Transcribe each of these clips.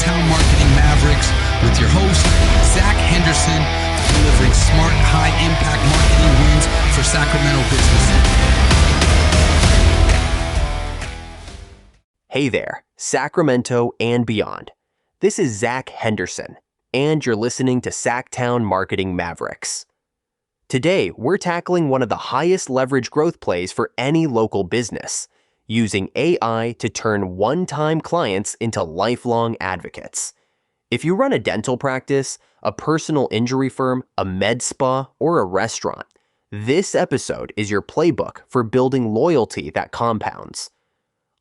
SacTown Marketing Mavericks with your host, Zach Henderson, delivering smart, high-impact marketing wins for Sacramento businesses. Hey there, Sacramento and beyond. This is Zach Henderson, and you're listening to SacTown Marketing Mavericks. Today, we're tackling one of the highest leverage growth plays for any local business, using AI to turn one-time clients into lifelong advocates. If you run a dental practice, a personal injury firm, a med spa, or a restaurant, this episode is your playbook for building loyalty that compounds.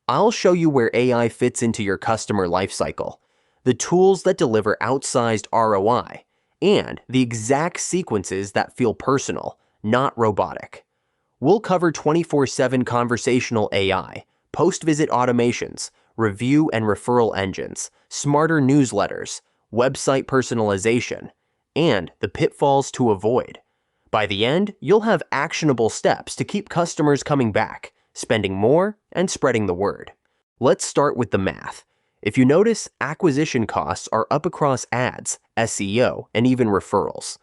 I'll show you where AI fits into your customer lifecycle, the tools that deliver outsized ROI, and the exact sequences that feel personal, not robotic. We'll cover 24/7 conversational AI, post-visit automations, review and referral engines, smarter newsletters, website personalization, and the pitfalls to avoid. By the end, you'll have actionable steps to keep customers coming back, spending more, and spreading the word. Let's start with the math. If you notice, acquisition costs are up across ads, SEO, and even referrals.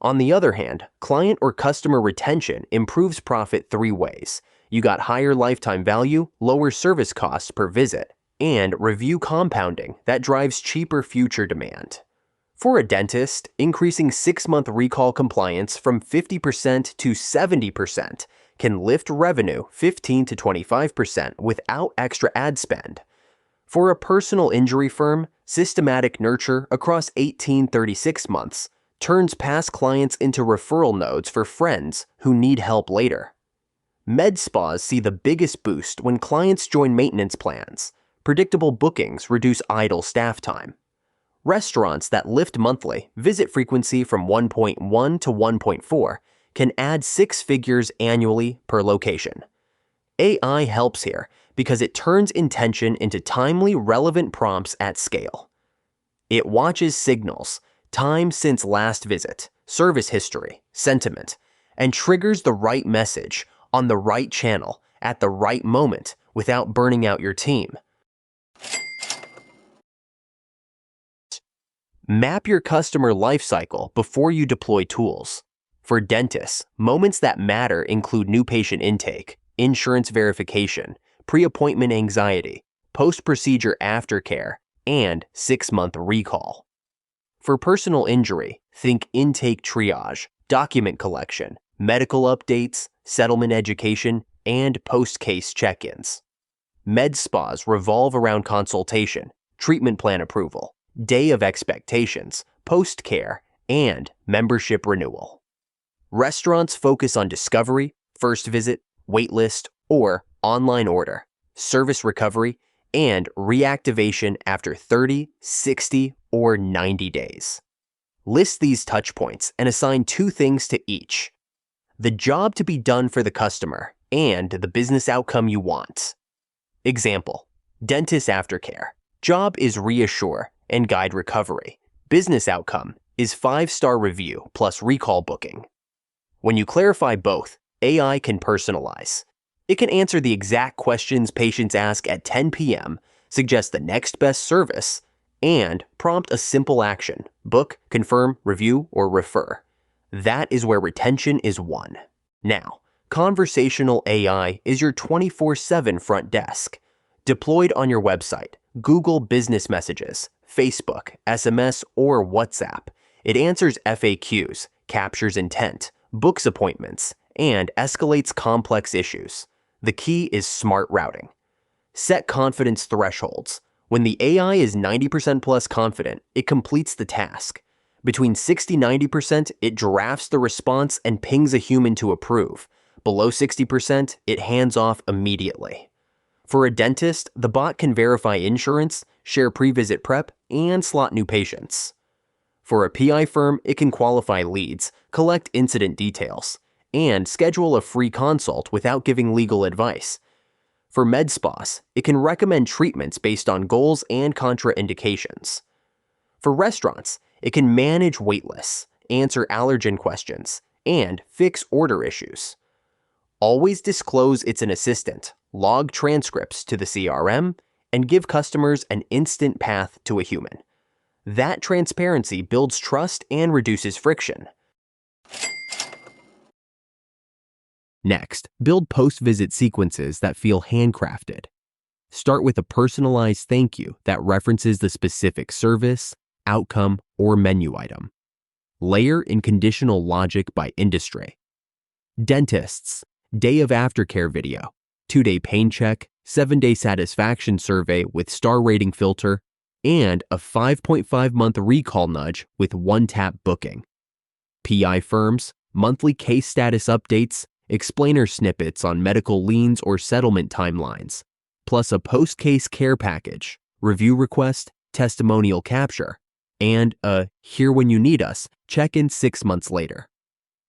On the other hand, client or customer retention improves profit three ways. You got higher lifetime value, lower service costs per visit, and review compounding that drives cheaper future demand. For a dentist, increasing 6-month recall compliance from 50% to 70% can lift revenue 15 to 25% without extra ad spend. For a personal injury firm, systematic nurture across 18-36 months turns past clients into referral nodes for friends who need help later. Med spas see the biggest boost when clients join maintenance plans. Predictable bookings reduce idle staff time. Restaurants that lift monthly visit frequency from 1.1 to 1.4 can add 6 figures annually per location. AI helps here because it turns intention into timely, relevant prompts at scale. It watches signals, time since last visit, service history, sentiment, and triggers the right message on the right channel at the right moment without burning out your team. Map your customer lifecycle before you deploy tools. For dentists, moments that matter include new patient intake, insurance verification, pre-appointment anxiety, post-procedure aftercare, and 6-month recall. For personal injury, think intake triage, document collection, medical updates, settlement education, and post-case check-ins. Med spas revolve around consultation, treatment plan approval, day of expectations, post-care, and membership renewal. Restaurants focus on discovery, first visit, waitlist, or online order, service recovery, and reactivation after 30, 60, or 90 days. List these touch points and assign 2 things to each: the job to be done for the customer and the business outcome you want. Example, dentist aftercare. Job is reassure and guide recovery. Business outcome is 5-star review plus recall booking. When you clarify both, AI can personalize. It can answer the exact questions patients ask at 10 p.m., suggest the next best service, and prompt a simple action: book, confirm, review, or refer. That is where retention is won. Now, conversational AI is your 24/7 front desk. Deployed on your website, Google Business Messages, Facebook, SMS, or WhatsApp, it answers FAQs, captures intent, books appointments, and escalates complex issues. The key is smart routing. Set confidence thresholds. When the AI is 90% plus confident, it completes the task. Between 60-90%, it drafts the response and pings a human to approve. Below 60%, it hands off immediately. For a dentist, the bot can verify insurance, share pre-visit prep, and slot new patients. For a PI firm, it can qualify leads, collect incident details, and schedule a free consult without giving legal advice. For med spas, it can recommend treatments based on goals and contraindications. For restaurants, it can manage waitlists, answer allergen questions, and fix order issues. Always disclose it's an assistant, log transcripts to the CRM, and give customers an instant path to a human. That transparency builds trust and reduces friction. Next, build post-visit sequences that feel handcrafted. Start with a personalized thank you that references the specific service, outcome, or menu item. Layer in conditional logic by industry. Dentists, day of aftercare video, 2-day pain check, 7-day satisfaction survey with star rating filter, and a 5.5-month recall nudge with one-tap booking. PI firms, monthly case status updates, explainer snippets on medical liens or settlement timelines, plus a post-case care package, review request, testimonial capture, and a here when you need us check-in 6 months later.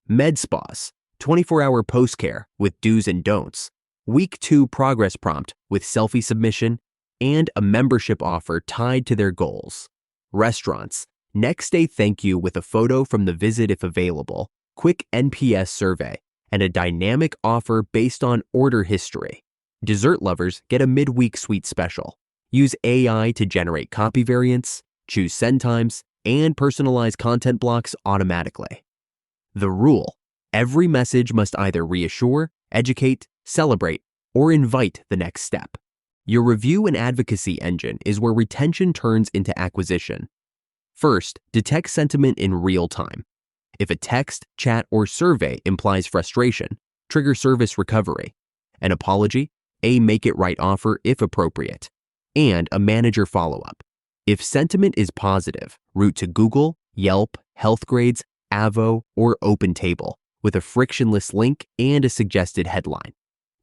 Med spas, 24-hour post-care with do's and don'ts, week 2 progress prompt with selfie submission, and a membership offer tied to their goals. Restaurants, next day thank you with a photo from the visit if available, quick NPS survey, and a dynamic offer based on order history. Dessert lovers get a midweek sweet special. Use AI to generate copy variants, choose send times, and personalize content blocks automatically. The rule: every message must either reassure, educate, celebrate, or invite the next step. Your review and advocacy engine is where retention turns into acquisition. First, detect sentiment in real time. If a text, chat, or survey implies frustration, trigger service recovery, an apology, a make-it-right offer if appropriate, and a manager follow-up. If sentiment is positive, route to Google, Yelp, Healthgrades, Avo, or OpenTable with a frictionless link and a suggested headline.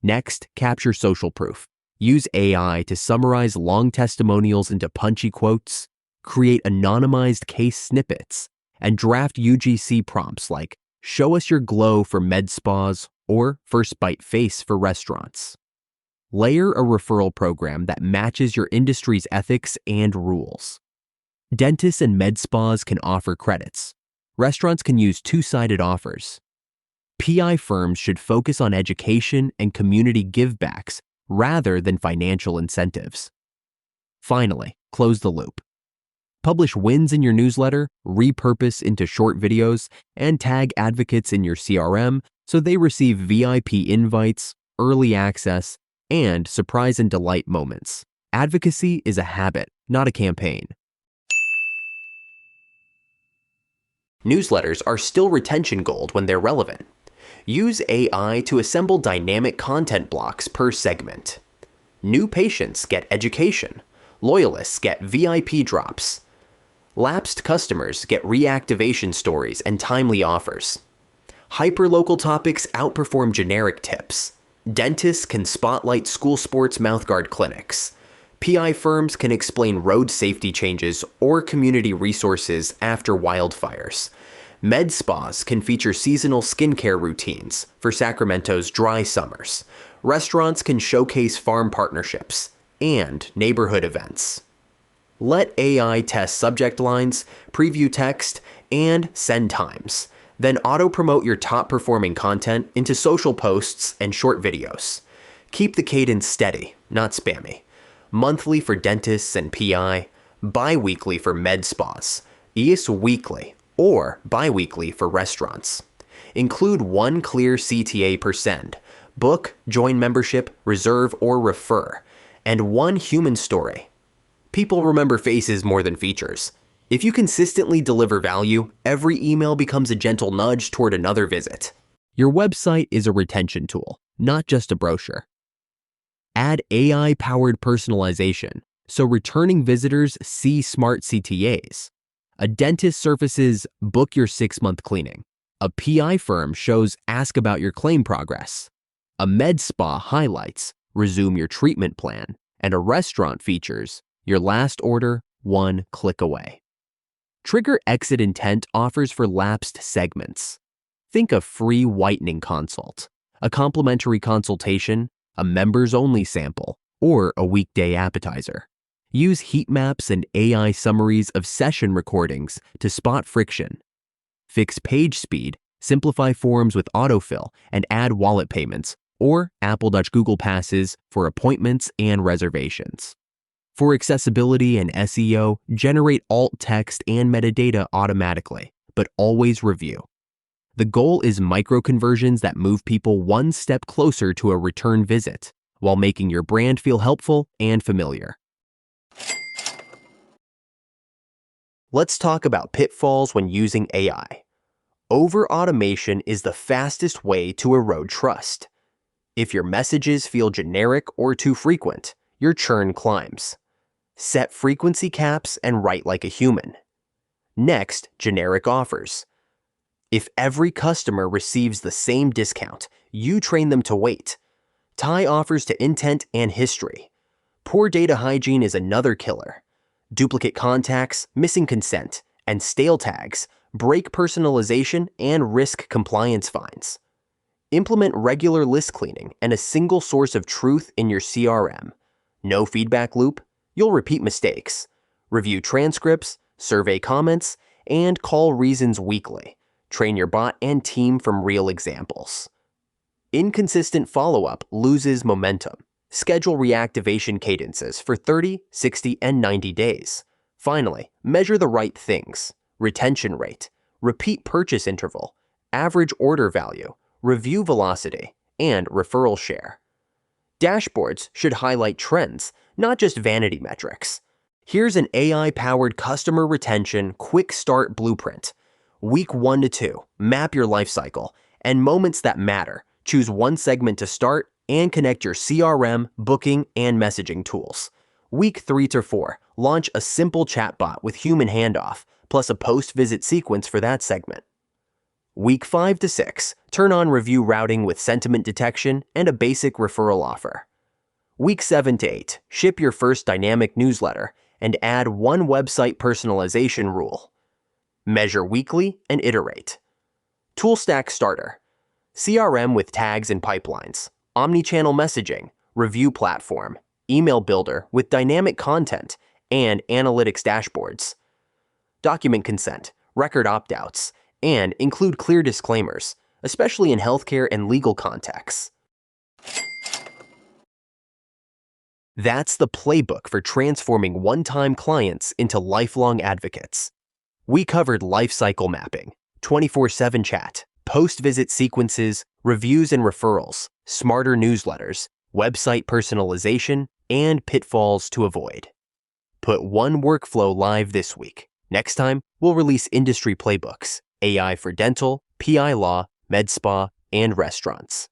Next, capture social proof. Use AI to summarize long testimonials into punchy quotes, create anonymized case snippets, and draft UGC prompts like show us your glow for med spas or first bite face for restaurants. Layer a referral program that matches your industry's ethics and rules. Dentists and med spas can offer credits. Restaurants can use two-sided offers. PI firms should focus on education and community givebacks rather than financial incentives. Finally, close the loop. Publish wins in your newsletter, repurpose into short videos, and tag advocates in your CRM so they receive VIP invites, early access, and surprise and delight moments. Advocacy is a habit, not a campaign. Newsletters are still retention gold when they're relevant. Use AI to assemble dynamic content blocks per segment. New patients get education. Loyalists get VIP drops. Lapsed customers get reactivation stories and timely offers. Hyperlocal topics outperform generic tips. Dentists can spotlight school sports mouthguard clinics. PI firms can explain road safety changes or community resources after wildfires. Med spas can feature seasonal skincare routines for Sacramento's dry summers. Restaurants can showcase farm partnerships and neighborhood events. Let AI test subject lines, preview text, and send times. Then auto-promote your top-performing content into social posts and short videos. Keep the cadence steady, not spammy. Monthly for dentists and PI, bi-weekly for med spas, weekly, or bi-weekly for restaurants. Include one clear CTA per send, book, join membership, reserve, or refer, and one human story. People remember faces more than features. If you consistently deliver value, every email becomes a gentle nudge toward another visit. Your website is a retention tool, not just a brochure. Add AI-powered personalization so returning visitors see smart CTAs. A dentist surfaces book your 6-month cleaning. A PI firm shows ask about your claim progress. A med spa highlights resume your treatment plan. And a restaurant features your last order, one click away. Trigger exit intent offers for lapsed segments. Think a free whitening consult, a complimentary consultation, a members-only sample, or a weekday appetizer. Use heat maps and AI summaries of session recordings to spot friction. Fix page speed, simplify forms with autofill, and add wallet payments, or Apple Dutch Google Passes for appointments and reservations. For accessibility and SEO, generate alt text and metadata automatically, but always review. The goal is micro-conversions that move people one step closer to a return visit, while making your brand feel helpful and familiar. Let's talk about pitfalls when using AI. Over-automation is the fastest way to erode trust. If your messages feel generic or too frequent, your churn climbs. Set frequency caps and write like a human. Next, generic offers. If every customer receives the same discount, you train them to wait. Tie offers to intent and history. Poor data hygiene is another killer. Duplicate contacts, missing consent, and stale tags break personalization and risk compliance fines. Implement regular list cleaning and a single source of truth in your CRM. No feedback loop, you'll repeat mistakes. Review transcripts, survey comments, and call reasons weekly. Train your bot and team from real examples. Inconsistent follow-up loses momentum. Schedule reactivation cadences for 30, 60, and 90 days. Finally, measure the right things: retention rate, repeat purchase interval, average order value, review velocity, and referral share. Dashboards should highlight trends, not just vanity metrics. Here's an AI-powered customer retention quick start blueprint. Week 1 to 2, map your life cycle, and moments that matter. Choose one segment to start and connect your CRM, booking, and messaging tools. Week 3 to 4, launch a simple chatbot with human handoff, plus a post-visit sequence for that segment. Week 5 to 6, turn on review routing with sentiment detection and a basic referral offer. Week 7 to 8, ship your first dynamic newsletter and add one website personalization rule. Measure weekly and iterate. Toolstack Starter. CRM with tags and pipelines, omnichannel messaging, review platform, email builder with dynamic content, and analytics dashboards. Document consent, record opt-outs, and include clear disclaimers, especially in healthcare and legal contexts. That's the playbook for transforming one-time clients into lifelong advocates. We covered lifecycle mapping, 24/7 chat, post-visit sequences, reviews and referrals, smarter newsletters, website personalization, and pitfalls to avoid. Put one workflow live this week. Next time, we'll release industry playbooks, AI for dental, PI law, med spa, and restaurants.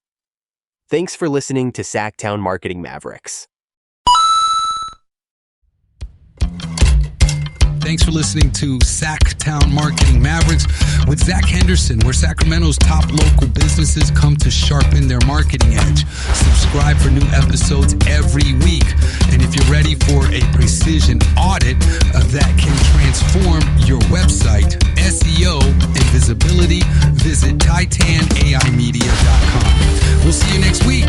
Thanks for listening to SacTown Marketing Mavericks. Thanks for listening to SacTown Marketing Mavericks with Zach Henderson, where Sacramento's top local businesses come to sharpen their marketing edge. Subscribe for new episodes every week. And if you're ready for a precision audit that can transform your website, SEO, and visibility, visit titanaImedia.com. We'll see you next week.